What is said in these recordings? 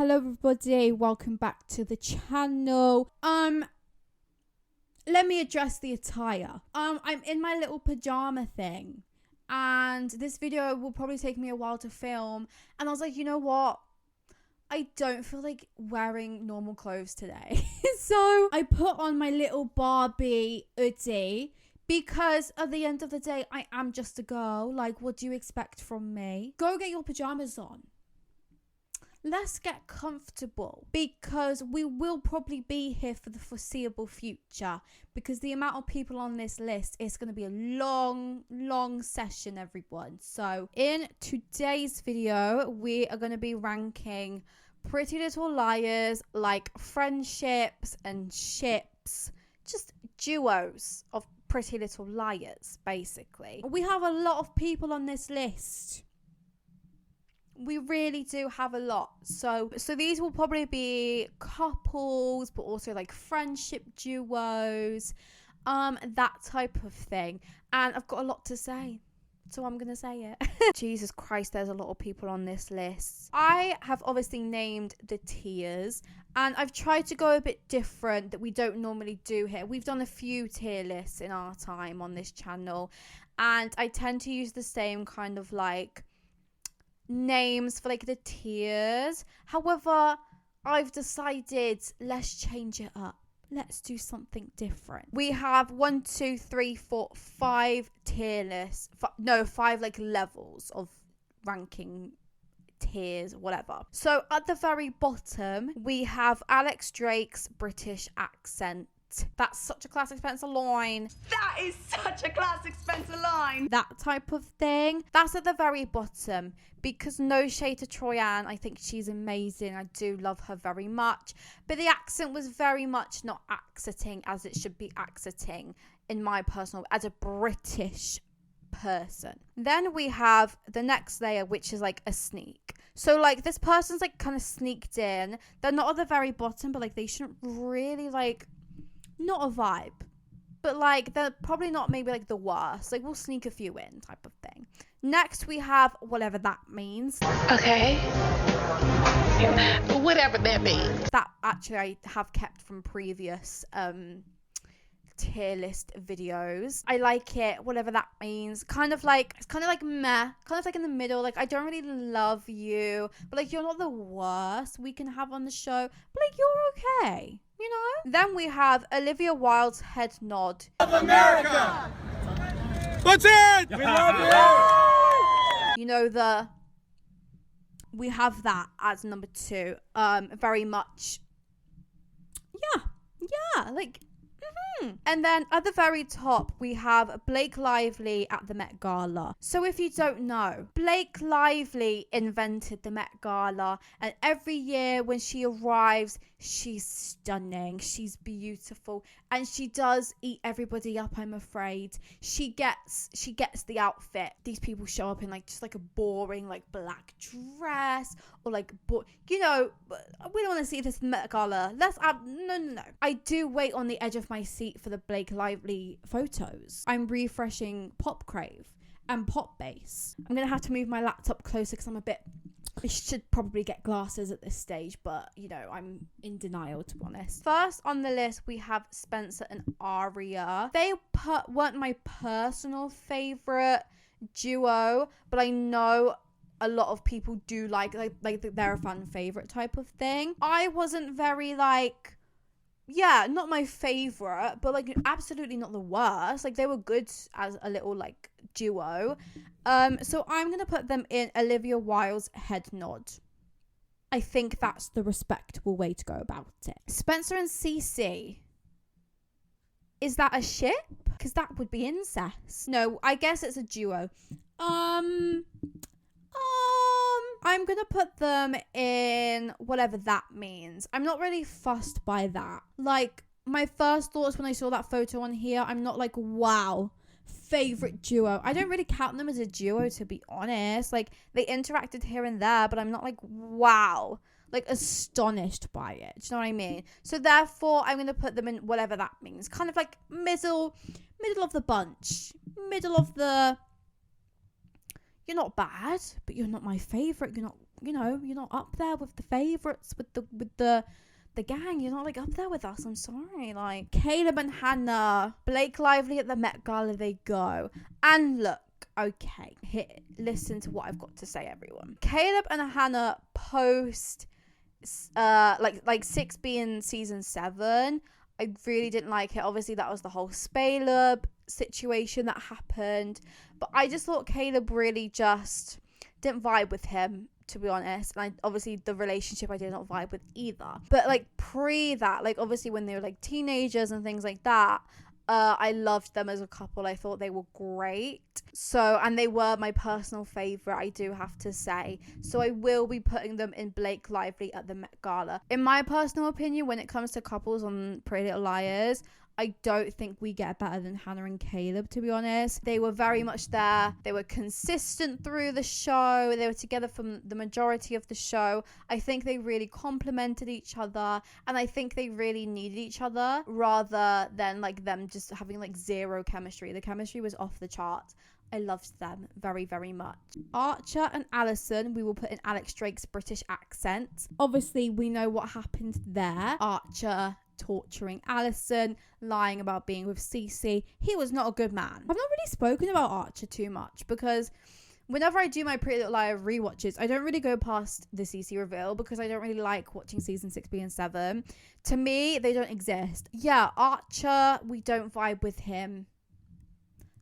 Hello everybody, welcome back to the channel. Let me address the attire. I'm in my little pajama thing, and this video will probably take me a while to film, and I was like, you know what? I don't feel like wearing normal clothes today. So I put on my little Barbie hoodie because at the end of the day, I am just a girl. Like, what do you expect from me? Go get your pajamas on. Let's get comfortable because we will probably be here for the foreseeable future, because the amount of people on this list is going to be a long session, everyone. So in today's video, we are going to be ranking Pretty Little Liars, like friendships and ships, just duos of Pretty Little Liars, basically. We have a lot of people on this list. We really do have a lot. So these will probably be couples, but also like friendship duos, that type of thing. And I've got a lot to say, so I'm gonna say it. Jesus Christ, there's a lot of people on this list. I have obviously named the tiers, and I've tried to go a bit different that we don't normally do here. We've done a few tier lists in our time on this channel, and I tend to use the same kind of like names for like the tiers. However, I've decided let's change it up. Let's do something different. We have 1, 2, 3, 4, 5 tier lists. 5 like levels of ranking tiers, whatever. So at the very bottom, we have Alex Drake's British accent. That's such a classic Spencer line. That is such a classic Spencer line. That type of thing. That's at the very bottom, because no shade to Troyanne. I think she's amazing. I do love her very much. But the accent was very much not accenting as it should be accenting, in my personal, as a British person. Then we have the next layer, which is like a sneak. So like this person's like kind of sneaked in. They're not at the very bottom, but like they shouldn't really like... Not a vibe, but like they're probably not maybe like the worst. Like we'll sneak a few in type of thing. Next we have whatever that means. Okay. Whatever that means. That actually I have kept from previous tier list videos. I like it, whatever that means. It's kind of like meh, kind of like in the middle. Like I don't really love you, but like you're not the worst we can have on the show, but like you're okay, you know? Then we have Olivia Wilde's head nod. Love America! That's it! We love you! You know, we have that as number 2. Very much, yeah, like, And then at the very top, we have Blake Lively at the Met Gala. So if you don't know, Blake Lively invented the Met Gala, and every year when she arrives, she's stunning, she's beautiful, and she does eat everybody up, I'm afraid. She gets the outfit. These people show up in like just like a boring like black dress, or like you know, we don't want to see this Met Gala. No. I do wait on the edge of my seat for the Blake Lively photos. I'm refreshing Pop Crave and Pop Base. I'm gonna have to move my laptop closer because I should probably get glasses at this stage, but you know, I'm in denial, to be honest. First on the list, we have Spencer and Aria. They weren't my personal favorite duo, but I know a lot of people do like they're a fan favorite type of thing. I wasn't very like, yeah, not my favorite, but like absolutely not the worst. Like they were good as a little like duo. So I'm gonna put them in Olivia Wilde's head nod. I think that's the respectable way to go about it. Spencer and Cece. Is that a ship? Because that would be incest. No, I guess it's a duo. I'm gonna put them in whatever that means. I'm not really fussed by that. Like, my first thoughts when I saw that photo on here, I'm not like, wow, favorite duo. I don't really count them as a duo, to be honest. Like, they interacted here and there, but I'm not like, wow, like astonished by it. Do you know what I mean? So therefore, I'm gonna put them in whatever that means. Kind of like middle of the bunch. Middle of the... You're not bad, but you're not my favorite. You're not you know, you're not up there with the favorites, with the gang. You're not like up there with us. I'm sorry. Like, Caleb and Hannah, Blake Lively at the Met Gala, they go. And look, okay, listen to what I've got to say, everyone. Caleb and Hannah post like 6B in season 7, I really didn't like it. Obviously that was the whole Spaleb situation that happened, but I just thought Caleb really just didn't vibe with him, to be honest. And obviously the relationship I did not vibe with either. But like pre that, like obviously when they were like teenagers and things like that, I loved them as a couple. I thought they were great. So, and they were my personal favourite, I do have to say. So I will be putting them in Blake Lively at the Met Gala. In my personal opinion, when it comes to couples on Pretty Little Liars, I don't think we get better than Hannah and Caleb, to be honest. They were very much there. They were consistent through the show. They were together from the majority of the show. I think they really complemented each other, and I think they really needed each other rather than like them just having like zero chemistry. The chemistry was off the charts. I loved them very, very much. Archer and Alison, we will put in Alex Drake's British accent. Obviously, we know what happened there. Archer torturing Alison, lying about being with Cece. He was not a good man. I've not really spoken about Archer too much because whenever I do my Pretty Little Liar rewatches, I don't really go past the Cece reveal because I don't really like watching season 6B and 7. To me, they don't exist. Yeah, Archer, we don't vibe with him.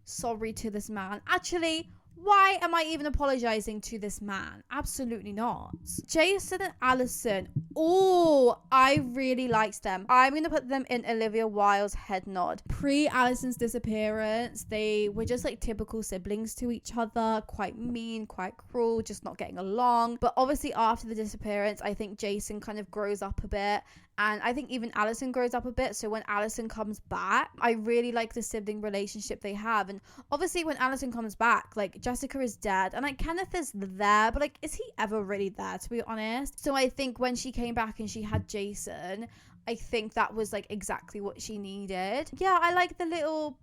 Sorry to this man. Actually, why am I even apologizing to this man? Absolutely not. Jason and Alison. Oh, I really liked them. I'm going to put them in Olivia Wilde's head nod. Pre-Alison's disappearance, they were just like typical siblings to each other. Quite mean, quite cruel, just not getting along. But obviously after the disappearance, I think Jason kind of grows up a bit. And I think even Alison grows up a bit. So when Alison comes back, I really like the sibling relationship they have. And obviously when Alison comes back, like Jessica is dead. And like Kenneth is there. But like, is he ever really there, to be honest? So I think when she came back and she had Jason, I think that was like exactly what she needed. Yeah, I like the little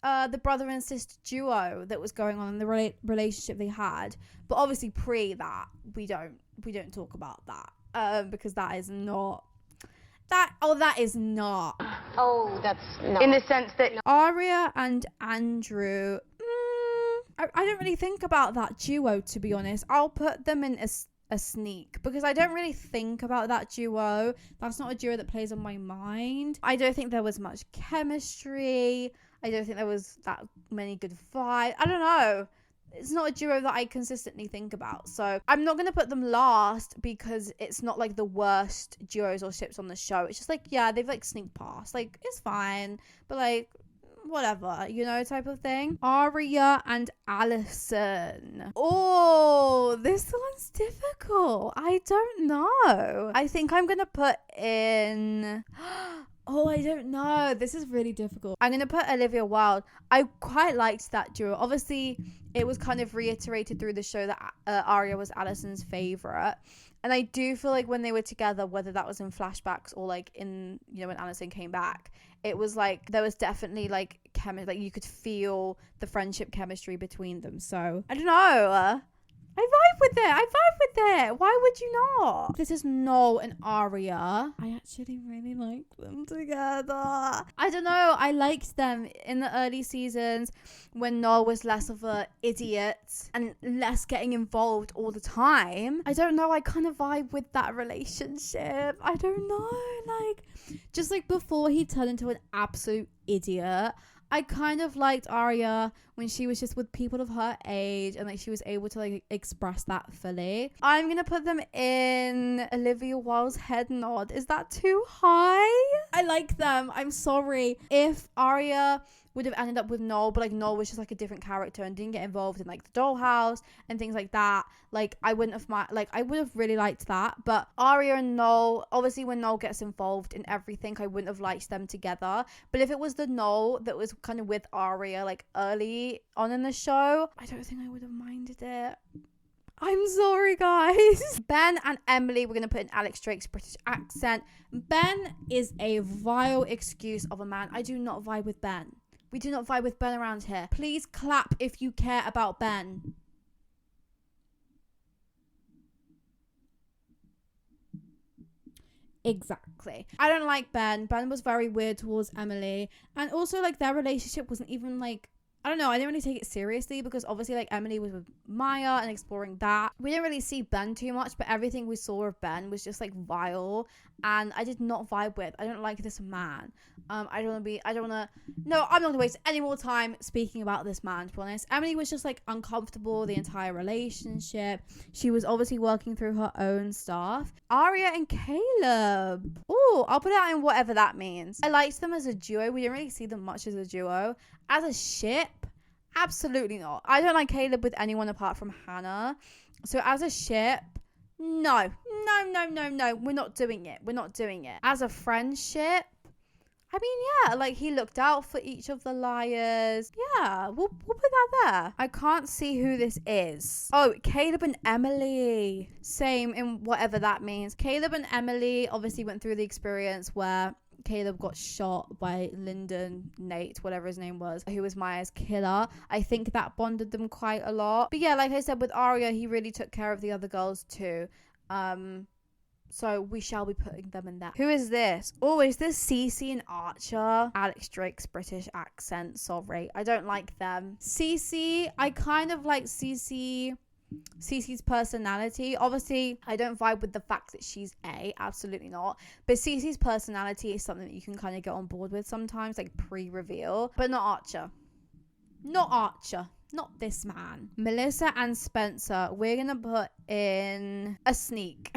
the brother and sister duo that was going on in the relationship they had. But obviously pre that, we don't talk about that. Because that is not... that is not. Oh, that's not. In the sense that... Aria and Andrew. I don't really think about that duo, to be honest. I'll put them in a sneak because I don't really think about that duo. That's not a duo that plays on my mind. I don't think there was much chemistry. I don't think there was that many good vibes. I don't know. It's not a duo that I consistently think about. So I'm not going to put them last because it's not like the worst duos or ships on the show. It's just like, yeah, they've like sneaked past. Like, it's fine. But like, whatever, you know, type of thing. Aria and Alison. Oh, this one's difficult. I don't know. I think I'm going to put in... Oh, I don't know. This is really difficult. I'm going to put Olivia Wilde. I quite liked that duo. Obviously, it was kind of reiterated through the show that Aria was Alison's favourite. And I do feel like when they were together, whether that was in flashbacks or like in, you know, when Alison came back, it was like there was definitely like chemistry. Like you could feel the friendship chemistry between them. So I don't know. I vibe with it. Why would you not? This is Noel and Aria. I actually really like them together. I don't know. I liked them in the early seasons when Noel was less of a idiot and less getting involved all the time. I don't know. I kind of vibe with that relationship. I don't know. Like, just like before he turned into an absolute idiot, I kind of liked Aria when she was just with people of her age and like she was able to like express that fully. I'm gonna put them in Olivia Wilde's head nod. Is that too high? I like them. I'm sorry. If Aria would have ended up with Noel, but like Noel was just like a different character and didn't get involved in like the dollhouse and things like that, like I wouldn't have I would have really liked that. But Aria and Noel, obviously when Noel gets involved in everything, I wouldn't have liked them together. But if it was the Noel that was kind of with Aria like early on in the show, I don't think I would have minded it. I'm sorry, guys. Ben and Emily, we're going to put in Alex Drake's British accent. Ben is a vile excuse of a man. I do not vibe with Ben. We do not vibe with Ben around here. Please clap if you care about Ben. Exactly. I don't like Ben. Ben was very weird towards Emily. And also, like, their relationship wasn't even, like, I don't know, I didn't really take it seriously because obviously, like, Emily was with Maya and exploring that. We didn't really see Ben too much, but everything we saw of Ben was just, like, vile. And I did not vibe with. I don't like this man. No, I'm not gonna waste any more time speaking about this man, to be honest. Emily was just, like, uncomfortable the entire relationship. She was obviously working through her own stuff. Aria and Caleb. Oh, I'll put it out in whatever that means. I liked them as a duo. We didn't really see them much as a duo. As a ship, absolutely not. I don't like Caleb with anyone apart from Hannah. So as a ship, no. We're not doing it. As a friendship, I mean, yeah, like, he looked out for each of the liars. Yeah, we'll put that there. I can't see who this is. Oh, Caleb and Emily. Same in whatever that means. Caleb and Emily obviously went through the experience where Caleb got shot by Lyndon Nate, whatever his name was, who was Maya's killer. I think that bonded them quite a lot. But yeah, like I said, with Aria, he really took care of the other girls too. So we shall be putting them in that. Who is this? Oh, is this Cece and Archer? Alex Drake's British accent. Sorry, I don't like them. Cece, I kind of like Cece's personality. Obviously, I don't vibe with the fact that she's absolutely not. But Cece's personality is something that you can kind of get on board with sometimes, like pre-reveal. But not Archer. Not this man. Melissa and Spencer, we're gonna put in a sneak.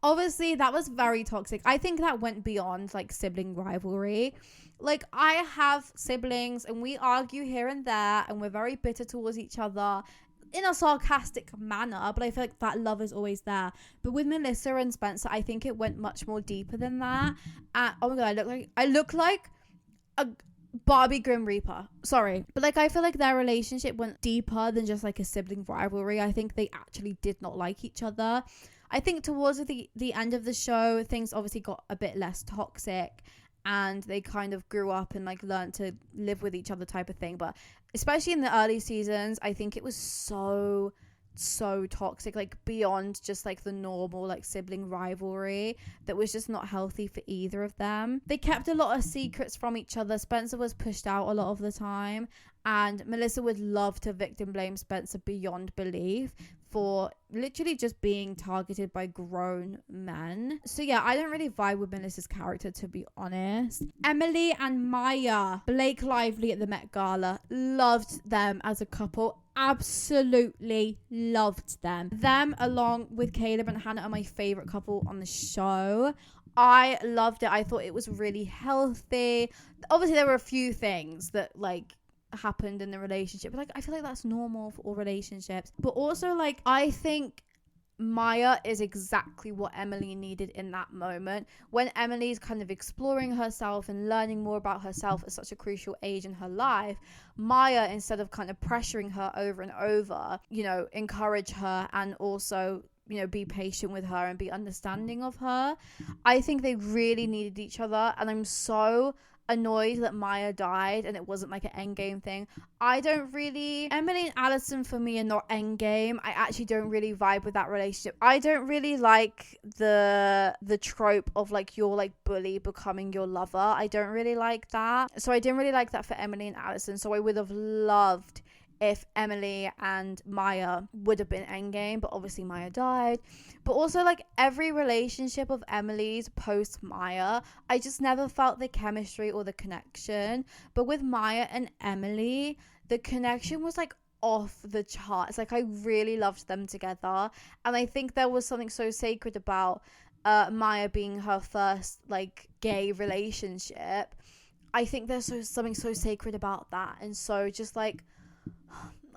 Obviously, that was very toxic. I think that went beyond, like, sibling rivalry. Like, I have siblings and we argue here and there and we're very bitter towards each other in a sarcastic manner, but I feel like that love is always there. But with Melissa and Spencer, I think it went much more deeper than that. Oh my god, I look like a Barbie Grim Reaper. Sorry. But, like, I feel like their relationship went deeper than just, like, a sibling rivalry. I think they actually did not like each other. I think towards the end of the show, things obviously got a bit less toxic and they kind of grew up and, like, learned to live with each other type of thing. But especially in the early seasons, I think it was so toxic, like, beyond just, like, the normal, like, sibling rivalry that was just not healthy for either of them. They kept a lot of secrets from each other. Spencer was pushed out a lot of the time, and Melissa would love to victim blame Spencer beyond belief for literally just being targeted by grown men. So yeah, I don't really vibe with Melissa's character, to be honest. Emily and Maya. Blake Lively at the Met Gala. Loved them as a couple. Absolutely loved them. Them along with Caleb and Hannah are my favorite couple on the show. I loved it. I thought it was really healthy. Obviously, there were a few things that, like, happened in the relationship, but, like, I feel like that's normal for all relationships. But also, like, I think Maya is exactly what Emily needed in that moment. When Emily's kind of exploring herself and learning more about herself at such a crucial age in her life, Maya, instead of kind of pressuring her over and over, you know, encourage her and also, you know, be patient with her and be understanding of her. I think they really needed each other, and I'm so annoyed that Maya died and it wasn't like an endgame thing. Emily and Allison for me are not endgame. I actually don't really vibe with that relationship. I don't really like the trope of, like, your, like, bully becoming your lover. I don't really like that. So I didn't really like that for Emily and Allison. So I would have loved if Emily and Maya would have been endgame, but obviously Maya died. But also, like, every relationship of Emily's post Maya, I just never felt the chemistry or the connection. But with Maya and Emily, the connection was, like, off the charts. Like, I really loved them together, and I think there was something so sacred about Maya being her first, like, gay relationship. I think there's something so sacred about that, and so just, like,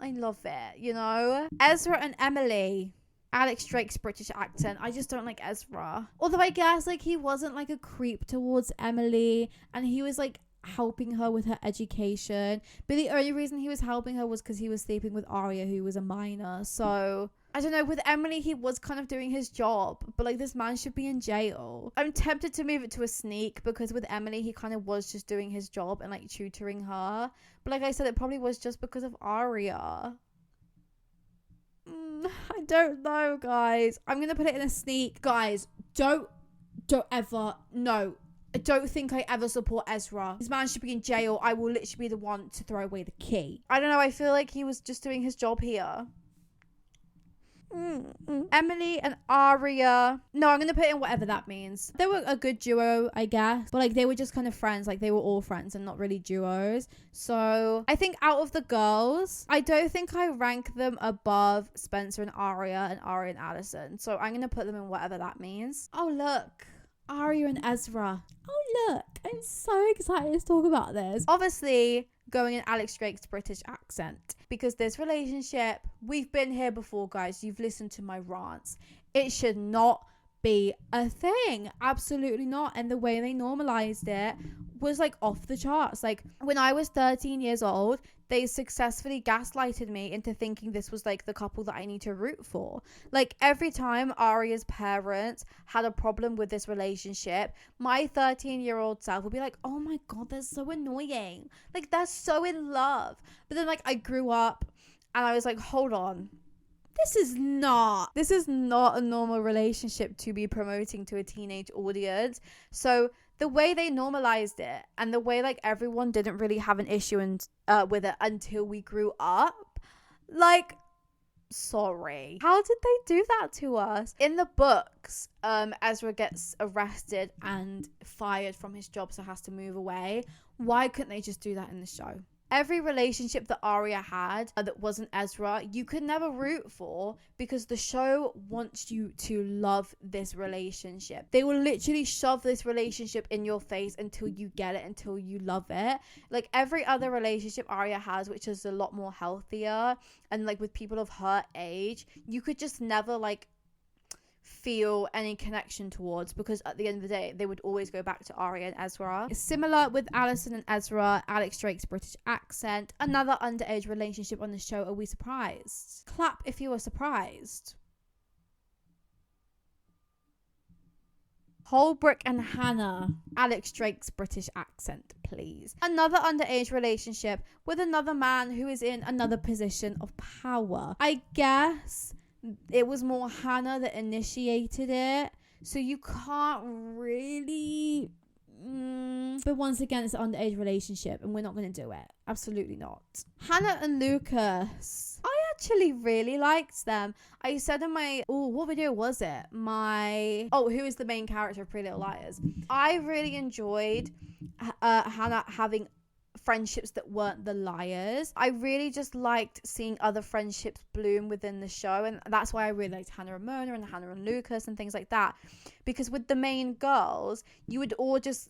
I love it, you know? Ezra and Emily. Alex Drake's British accent. I just don't like Ezra. Although I guess, like, he wasn't, like, a creep towards Emily, and he was, like, helping her with her education. But the only reason he was helping her was because he was sleeping with Aria, who was a minor. So I don't know, with Emily, he was kind of doing his job, but, like, this man should be in jail. I'm tempted to move it to a sneak, because with Emily, he kind of was just doing his job and, like, tutoring her. But like I said, it probably was just because of Aria. I don't know, guys. I'm going to put it in a sneak. Guys, don't don't ever, no. I don't think I ever support Ezra. This man should be in jail. I will literally be the one to throw away the key. I don't know. I feel like he was just doing his job here. Emily and Aria. No, I'm going to put in whatever that means. They were a good duo, I guess. But like they were just kind of friends. Like they were all friends and not really duos. So I think out of the girls, I don't think I rank them above Spencer and Aria and Allison. So I'm going to put them in whatever that means. Oh, look. Aria and Ezra. Oh, look. I'm so excited to talk about this. Obviously, going in Alex Drake's British accent. Because this relationship, we've been here before, guys. You've listened to my rants. It should not be a thing. Absolutely not. And the way they normalized it was like off the charts. Like when I was 13 years old, they successfully gaslighted me into thinking this was like the couple that I need to root for. Like every time Aria's parents had a problem with this relationship, my 13-year-old self would be like, oh my God, they're so annoying. Like they're so in love. But then like I grew up and I was like, hold on. This is not a normal relationship to be promoting to a teenage audience. So the way they normalized it and the way like everyone didn't really have an issue with it until we grew up, like, sorry, how did they do that to us? In the books, Ezra gets arrested and fired from his job, so has to move away. Why couldn't they just do that in the show? Every relationship that Aria had that wasn't Ezra, you could never root for because the show wants you to love this relationship. They will literally shove this relationship in your face until you get it, until you love it. Like every other relationship Aria has, which is a lot more healthier and like with people of her age, you could just never like feel any connection towards, because at the end of the day they would always go back to Aria and Ezra. It's similar with Allison and Ezra, Alex Drake's British accent, another underage relationship on the show. Are we surprised? Clap if you were surprised. Holbrook and Hannah, Alex Drake's British accent, please. Another underage relationship with another man who is in another position of power. I guess it was more Hannah that initiated it, so you can't really but once again, it's an underage relationship and we're not going to do it. Absolutely not. Hannah and Lucas, I actually really liked them. I said in my what video was it, who is the main character of Pretty Little Liars, I really enjoyed Hannah having friendships that weren't the liars. I really just liked seeing other friendships bloom within the show, and that's why I really liked Hannah and Mona and Hannah and Lucas and things like that, because with the main girls you would all just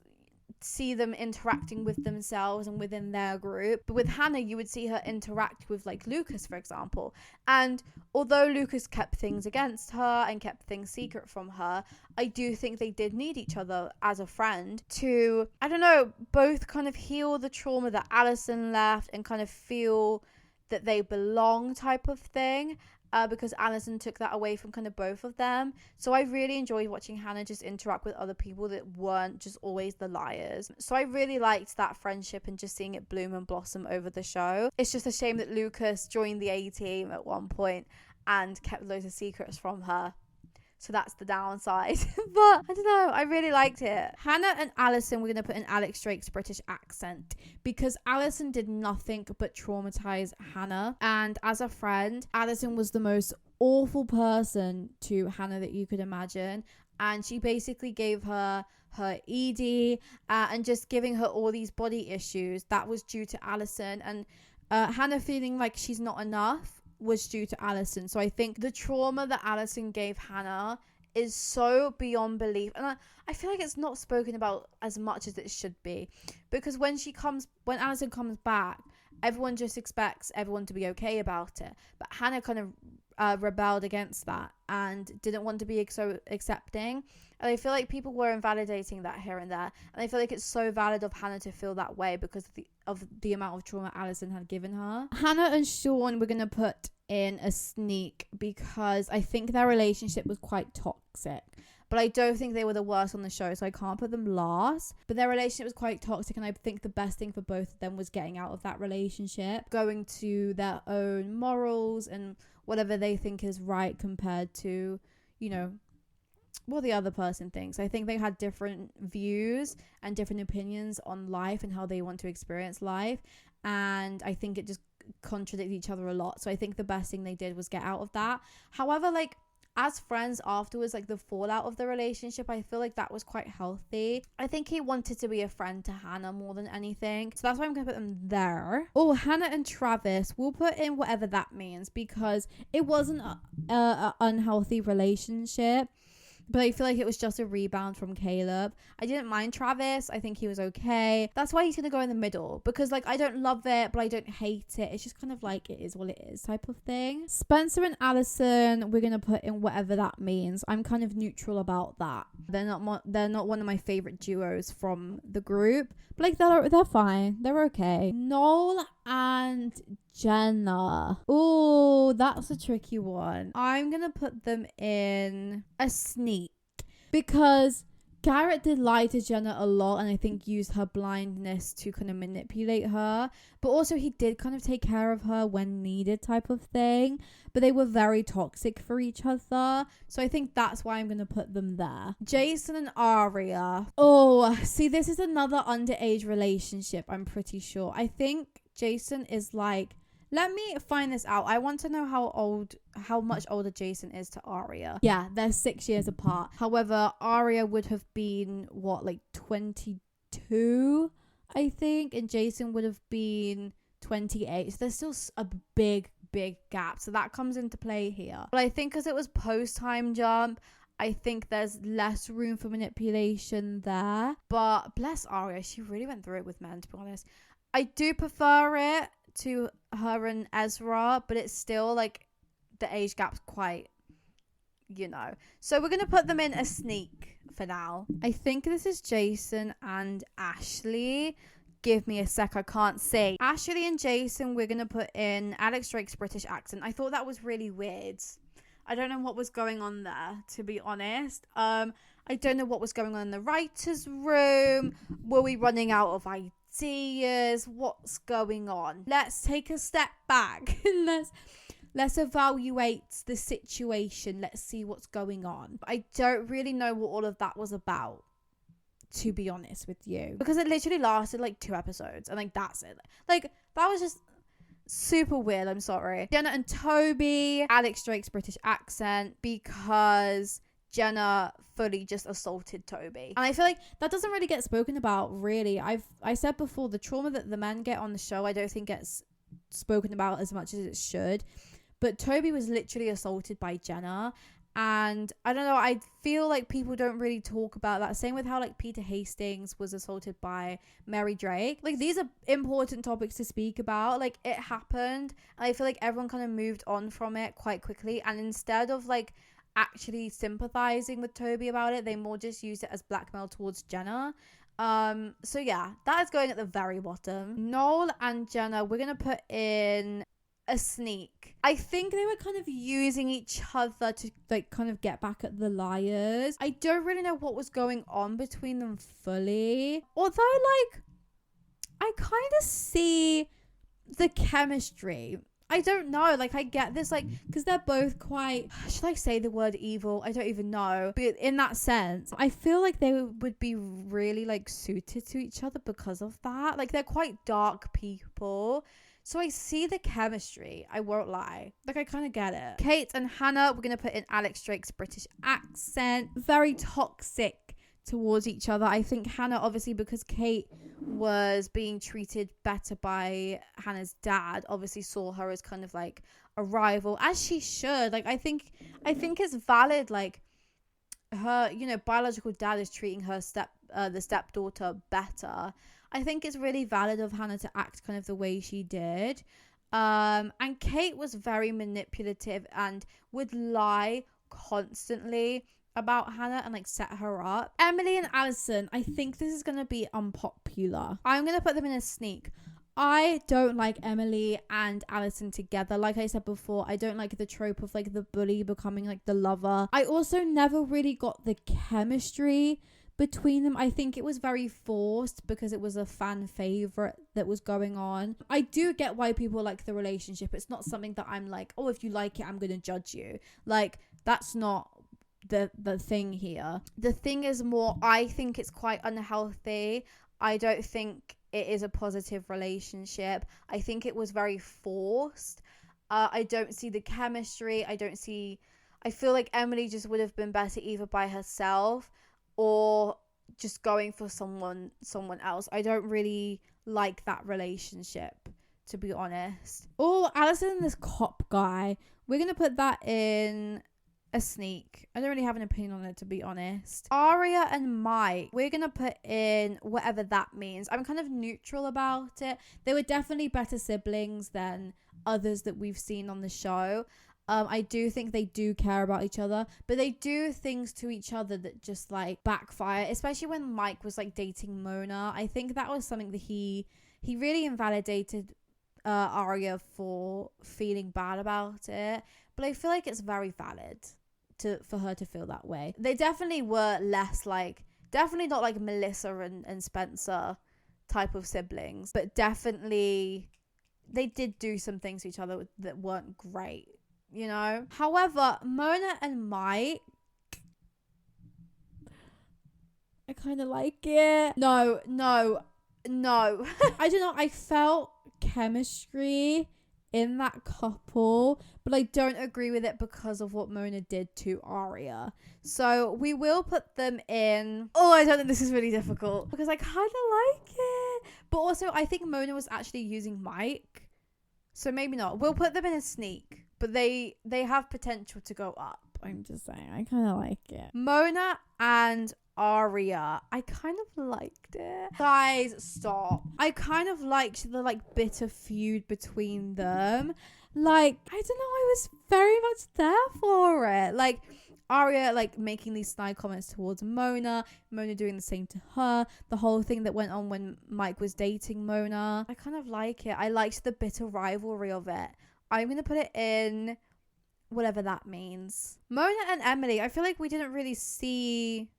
see them interacting with themselves and within their group, but with Hannah you would see her interact with like Lucas, for example, and although Lucas kept things against her and kept things secret from her, I do think they did need each other as a friend to, I don't know, both kind of heal the trauma that Allison left and kind of feel that they belong type of thing. Because Allison took that away from kind of both of them. So I really enjoyed watching Hannah just interact with other people that weren't just always the liars. So I really liked that friendship and just seeing it bloom and blossom over the show. It's just a shame that Lucas joined the A-team at one point and kept loads of secrets from her. So that's the downside. But I don't know, I really liked it. Hannah and Allison, we're going to put in Alex Drake's British accent, because Allison did nothing but traumatize Hannah. And as a friend, Allison was the most awful person to Hannah that you could imagine. And she basically gave her ED and just giving her all these body issues. That was due to Allison. And Hannah feeling like she's not enough was due to Allison. So I think the trauma that Allison gave Hannah is so beyond belief, and I feel like it's not spoken about as much as it should be, because when Allison comes back, everyone just expects everyone to be okay about it, but Hannah kind of rebelled against that and didn't want to be so accepting. And I feel like people were invalidating that here and there, and I feel like it's so valid of Hannah to feel that way because of the amount of trauma Allison had given her. Hannah and Sean, we're gonna put in a sneak, because I think their relationship was quite toxic, but I don't think they were the worst on the show, so I can't put them last. But their relationship was quite toxic, and I think the best thing for both of them was getting out of that relationship, going to their own morals and whatever they think is right compared to, you know, what the other person thinks. I think they had different views and different opinions on life and how they want to experience life. And I think it just contradicted each other a lot. So I think the best thing they did was get out of that. However, like, as friends afterwards, like the fallout of the relationship, I feel like that was quite healthy. I think he wanted to be a friend to Hannah more than anything. So that's why I'm going to put them there. Oh, Hannah and Travis, we'll put in whatever that means, because it wasn't a unhealthy relationship. But I feel like it was just a rebound from Caleb. I didn't mind Travis. I think he was okay. That's why he's going to go in the middle. Because, like, I don't love it, but I don't hate it. It's just kind of like it is what it is type of thing. Spencer and Allison, we're going to put in whatever that means. I'm kind of neutral about that. They're not one of my favorite duos from the group. But, like, they're fine. They're okay. Noel and Jenna. Oh, that's a tricky one. I'm going to put them in a sneak, because Garrett did lie to Jenna a lot, and I think used her blindness to kind of manipulate her. But also he did kind of take care of her when needed type of thing. But they were very toxic for each other. So I think that's why I'm going to put them there. Jason and Aria. Oh, see, this is another underage relationship, I'm pretty sure. I think Jason is like, let me find this out. I want to know how much older Jason is to Aria. Yeah, they're 6 years apart. However, Aria would have been, what, like 22, I think? And Jason would have been 28. So there's still a big gap. So that comes into play here. But I think because it was post-time jump, I think there's less room for manipulation there. But bless Aria, she really went through it with men, to be honest. I do prefer it to her and Ezra, but it's still like the age gap's quite, you know. So we're gonna put them in a sneak for now. I think this is Jason and Ashley. Give me a sec, I can't see. Ashley and Jason, we're gonna put in Alex Drake's British accent. I thought that was really weird. I don't know what was going on there, to be honest. I don't know what was going on in the writer's room. Were we running out of ideas? What's going on? Let's take a step back. Let's evaluate the situation. Let's see what's going on. I don't really know what all of that was about, to be honest with you, because it literally lasted like 2 episodes and like that's it. Like that was just super weird. I'm sorry. Jenna and Toby, Alex Drake's British accent, because Jenna fully just assaulted Toby. And I feel like that doesn't really get spoken about, really. I said before, the trauma that the men get on the show, I don't think gets spoken about as much as it should. But Toby was literally assaulted by Jenna. And I don't know, I feel like people don't really talk about that. Same with how like Peter Hastings was assaulted by Mary Drake. Like these are important topics to speak about. Like it happened. And I feel like everyone kind of moved on from it quite quickly. And instead of like actually sympathizing with Toby about it, they more just used it as blackmail towards Jenna. So yeah, that is going at the very bottom. Noel and Jenna, we're gonna put in a sneak. I think they were kind of using each other to like kind of get back at the liars. I don't really know what was going on between them fully, although like I kind of see the chemistry. I don't know, like I get this, like, because they're both quite, should I say the word evil? I don't even know. But in that sense, I feel like they would be really like suited to each other because of that. Like they're quite dark people. So I see the chemistry, I won't lie. Like I kind of get it. Kate and Hannah, we're going to put in Alex Drake's British accent. Very toxic towards each other. I think Hannah, obviously because Kate was being treated better by Hannah's dad, obviously saw her as kind of like a rival, as she should. Like I think it's valid, like her, you know, biological dad is treating her the stepdaughter better. I think it's really valid of Hannah to act kind of the way she did. And Kate was very manipulative and would lie constantly about Hannah and like set her up. Emily and Allison, I think this is going to be unpopular. I'm going to put them in a sneak. I don't like Emily and Allison together. Like I said before, I don't like the trope of like the bully becoming like the lover. I also never really got the chemistry between them. I think it was very forced because it was a fan favorite that was going on. I do get why people like the relationship. It's not something that I'm like, oh, if you like it, I'm going to judge you. Like, that's not the thing here. The thing is more, I think it's quite unhealthy. I don't think it is a positive relationship. I think it was very forced. I don't see the chemistry. I feel like Emily just would have been better either by herself or just going for someone else. I don't really like that relationship, to be honest. Oh, Alison and this cop guy, we're gonna put that in a sneak. I don't really have an opinion on it, to be honest. Aria and Mike, we're gonna put in whatever that means. I'm kind of neutral about it. They were definitely better siblings than others that we've seen on the show. I do think they do care about each other, but they do things to each other that just like backfire, especially when Mike was like dating Mona. I think that was something that he really invalidated Aria for feeling bad about it, but I feel like it's very valid for her to feel that way. They definitely were less like, definitely not like Melissa and Spencer type of siblings, but definitely they did do some things to each other that weren't great, you know? However, Mona and Mike, I kind of like it. No. I don't know. I felt chemistry in that couple, but I don't agree with it because of what Mona did to Aria. So we will put them in. Oh, I don't think this is really difficult because I kind of like it, but also I think Mona was actually using Mike, so maybe not. We'll put them in a sneak, but they have potential to go up. I'm just saying, I kind of like it. Mona and Aria, I kind of liked it. Guys, stop. I kind of liked the like bitter feud between them. Like, I don't know, I was very much there for it. Like, Aria like making these snide comments towards Mona doing the same to her, the whole thing that went on when Mike was dating Mona. I kind of like it. I liked the bitter rivalry of it. I'm gonna put it in whatever that means. Mona and Emily, I feel like we didn't really see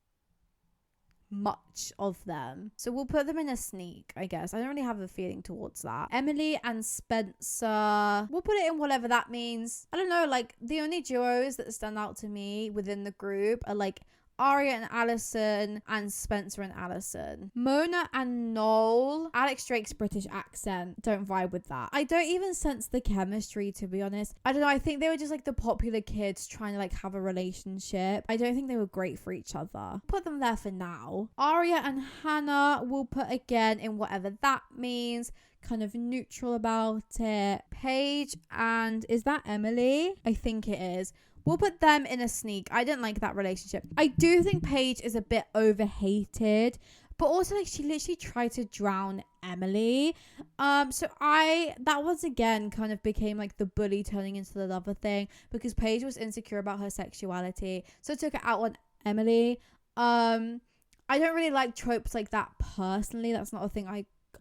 much of them, so we'll put them in a sneak, I guess. I don't really have a feeling towards that. Emily and Spencer, we'll put it in whatever that means. I don't know, like the only duos that stand out to me within the group are like Aria and Alison and Spencer and Alison. Mona and Noel, Alex Drake's British accent, don't vibe with that. I don't even sense the chemistry, to be honest. I don't know, I think they were just like the popular kids trying to like have a relationship. I don't think they were great for each other. Put them there for now. Aria and Hannah, we'll put again in whatever that means. Kind of neutral about it. Paige and, is that Emily? I think it is. We'll put them in a sneak. I didn't like that relationship. I do think Paige is a bit overhated, but also like she literally tried to drown Emily. So that once again kind of became like the bully turning into the lover thing because Paige was insecure about her sexuality, so took it out on Emily. I don't really like tropes like that personally. That's not a thing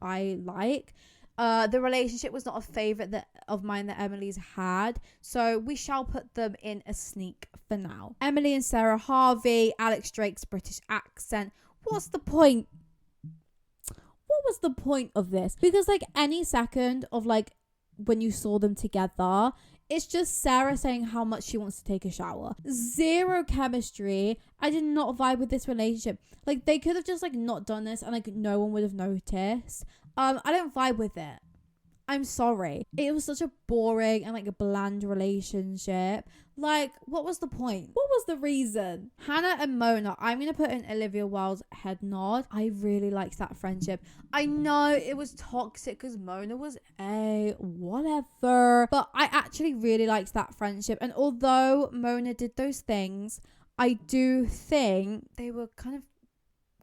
I like. The relationship was not a favourite of mine that Emily's had, so we shall put them in a sneak for now. Emily and Sarah Harvey, Alex Drake's British accent. What's the point? What was the point of this? Because like any second of like when you saw them together, it's just Sarah saying how much she wants to take a shower. Zero chemistry. I did not vibe with this relationship. Like they could have just like not done this and like no one would have noticed. I don't vibe with it. I'm sorry. It was such a boring and like a bland relationship. Like, what was the point? What was the reason? Hannah and Mona, I'm going to put in Olivia Wilde's head nod. I really liked that friendship. I know it was toxic because Mona was whatever. But I actually really liked that friendship. And although Mona did those things, I do think they were kind of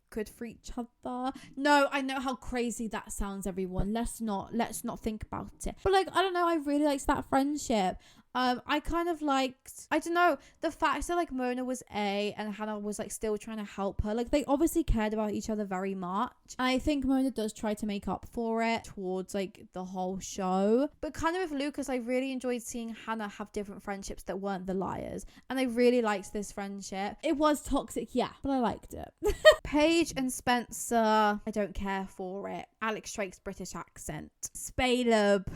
good for each other. No, I know how crazy that sounds, everyone. Let's not think about it. But like, I don't know, I really liked that friendship. I kind of liked, I don't know, the fact that like Mona was and Hannah was like still trying to help her. Like they obviously cared about each other very much. And I think Mona does try to make up for it towards like the whole show. But kind of with Lucas, I really enjoyed seeing Hannah have different friendships that weren't the liars. And I really liked this friendship. It was toxic, yeah, but I liked it. Paige and Spencer, I don't care for it. Alex Drake's British accent. Spaleb.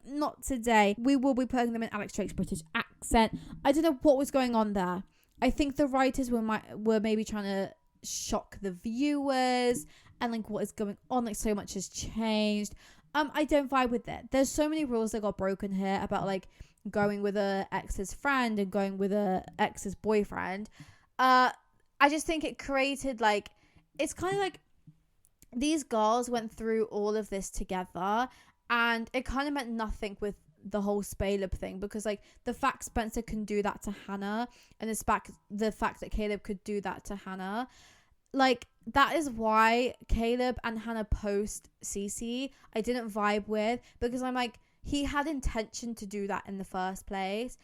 Not today. We will be putting them in Alex Drake's British accent. I don't know what was going on there. I think the writers were maybe trying to shock the viewers, and like what is going on, like so much has changed. I don't vibe with it. There's so many rules that got broken here about like going with a ex's friend and going with a ex's boyfriend. I just think it created like, it's kind of like these girls went through all of this together, and it kind of meant nothing with the whole Spaleb thing, because like the fact Spencer can do that to Hannah, and the fact that Caleb could do that to Hannah, like that is why Caleb and Hannah post Cece I didn't vibe with, because I'm like, he had intention to do that in the first place.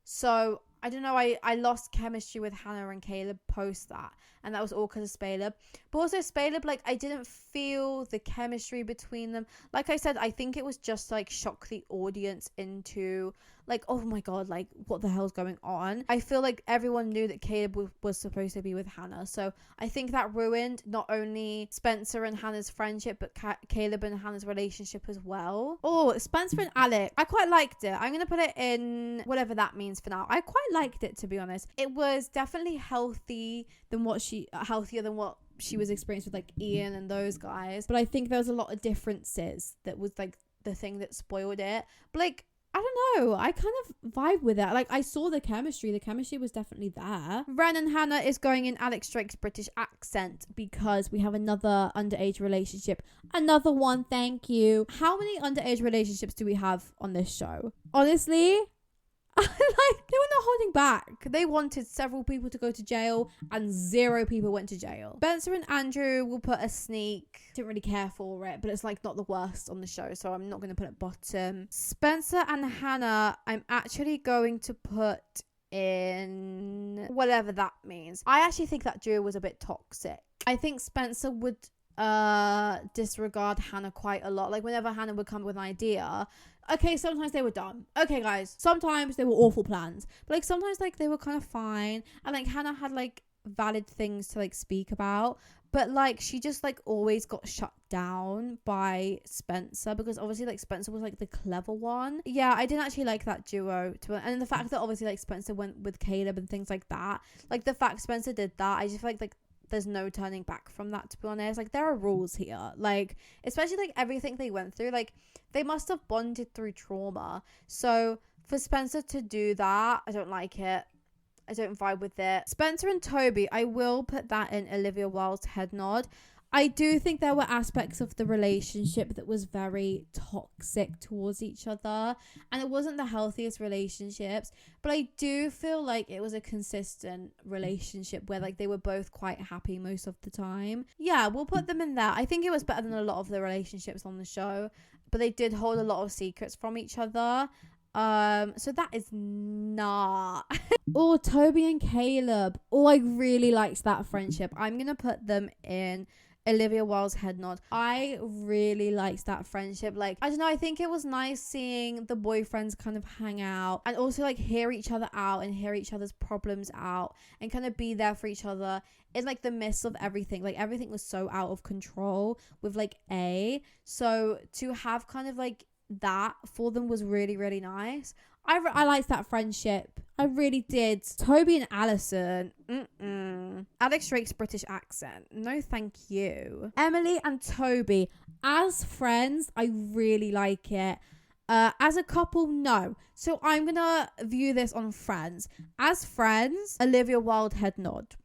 So I don't know, I lost chemistry with Hannah and Caleb post that, and that was all because of Spaleb. But also Spaleb, like I didn't feel the chemistry between them. Like I said, I think it was just like shock the audience into like, oh my god, like what the hell's going on. I feel like everyone knew that Caleb was supposed to be with Hannah, so I think that ruined not only Spencer and Hannah's friendship, but Caleb and Hannah's relationship as well. Oh, Spencer and Alec, I quite liked it. I'm gonna put it in whatever that means for now. I quite liked it, to be honest. It was definitely healthier than what she was experienced with like Ian and those guys, but I think there was a lot of differences that was like the thing that spoiled it. But like, I don't know, I kind of vibe with it. Like I saw the chemistry was definitely there. Ren and Hannah is going in Alex Drake's British accent because we have another underage relationship. Another one, thank you. How many underage relationships do we have on this show? Honestly, like they were not holding back. They wanted several people to go to jail and 0 people went to jail. Spencer and Andrew will put a sneak. Didn't really care for it, but it's like not the worst on the show, so I'm not going to put it bottom. Spencer and Hannah, I'm actually going to put in whatever that means. I actually think that duo was a bit toxic. I think Spencer would disregard Hannah quite a lot. Like whenever Hannah would come with an idea, okay, sometimes they were dumb. Okay, guys, sometimes they were awful plans, but like sometimes like they were kind of fine, and like Hannah had like valid things to like speak about, but like she just like always got shut down by Spencer, because obviously like Spencer was like the clever one. Yeah, I didn't actually like that duo and the fact that obviously like Spencer went with Caleb and things like that, like the fact Spencer did that, I just feel like there's no turning back from that, to be honest. Like there are rules here, like especially like everything they went through, like they must have bonded through trauma. So for Spencer to do that, I don't like it. I don't vibe with it. Spencer and Toby, I will put that in Olivia Wilde's head nod. I do think there were aspects of the relationship that was very toxic towards each other, and it wasn't the healthiest relationships, but I do feel like it was a consistent relationship where like they were both quite happy most of the time. Yeah, we'll put them in there. I think it was better than a lot of the relationships on the show, but they did hold a lot of secrets from each other. So that is not. Oh, Toby and Caleb. Oh, I really liked that friendship. I'm gonna put them in Olivia Wilde's head nod. I really liked that friendship. Like, I don't know, I think it was nice seeing the boyfriends kind of hang out and also like hear each other out and hear each other's problems out and kind of be there for each other in like the midst of everything. Like everything was so out of control with like so to have kind of like that for them was really, really nice. I liked that friendship. I really did. Toby and Alison. Alex Drake's British accent. No, thank you. Emily and Toby. As friends, I really like it. As a couple, no. So I'm going to view this on friends. As friends, Olivia Wilde head nod.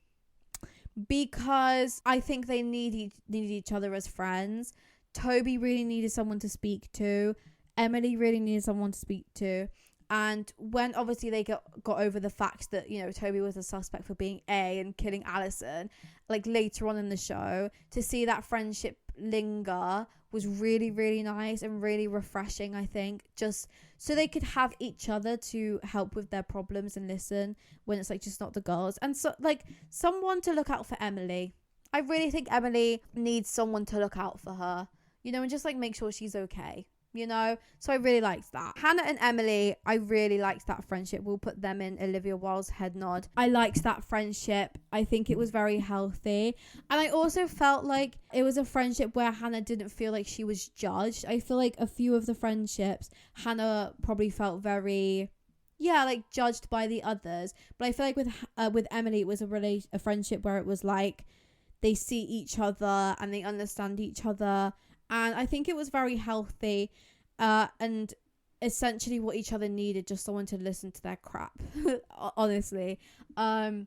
Because I think they needed each other as friends. Toby really needed someone to speak to. Emily really needed someone to speak to. And when obviously they got over the fact that, you know, Toby was a suspect for being and killing Alison, like later on in the show, to see that friendship linger was really, really nice and really refreshing, I think. Just so they could have each other to help with their problems and listen when it's like just not the girls. And so like someone to look out for Emily. I really think Emily needs someone to look out for her, you know, and just like make sure she's okay. you know? So I really liked that. Hannah and Emily, I really liked that friendship. We'll put them in Olivia Wilde's head nod. I liked that friendship. I think it was very healthy. And I also felt like it was a friendship where Hannah didn't feel like she was judged. I feel like a few of the friendships, Hannah probably felt very... like judged by the others. But I feel like with Emily, it was a friendship where it was like they see each other and they understand each other, and I think it was very healthy, and essentially what each other needed, just someone to listen to their crap. Honestly. So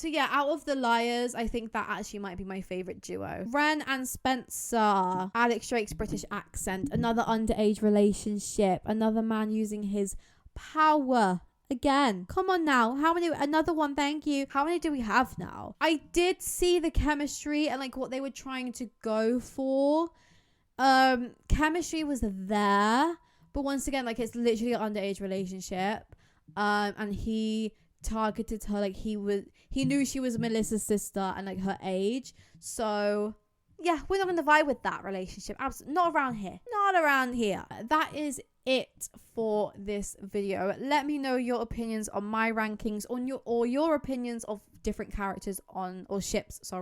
yeah, out of the liars, I think that actually might be my favorite duo. Ren and Spencer. Alex Drake's British accent, another underage relationship, another man using his power again. Come on now. How many? Another one. Thank you. How many do we have now? I did see the chemistry and like what they were trying to go for. Chemistry was there, but once again, like it's literally an underage relationship. And he targeted her like he knew she was Melissa's sister and like her age. So yeah, we're not gonna vibe with that relationship. Absolutely not around here. Not around here. That is it for this video. Let me know your opinions on my rankings or your opinions of different characters or ships,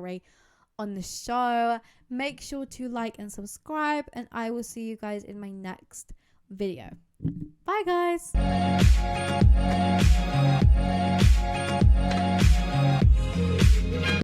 on the show. Make sure to like and subscribe, and I will see you guys in my next video. Bye guys.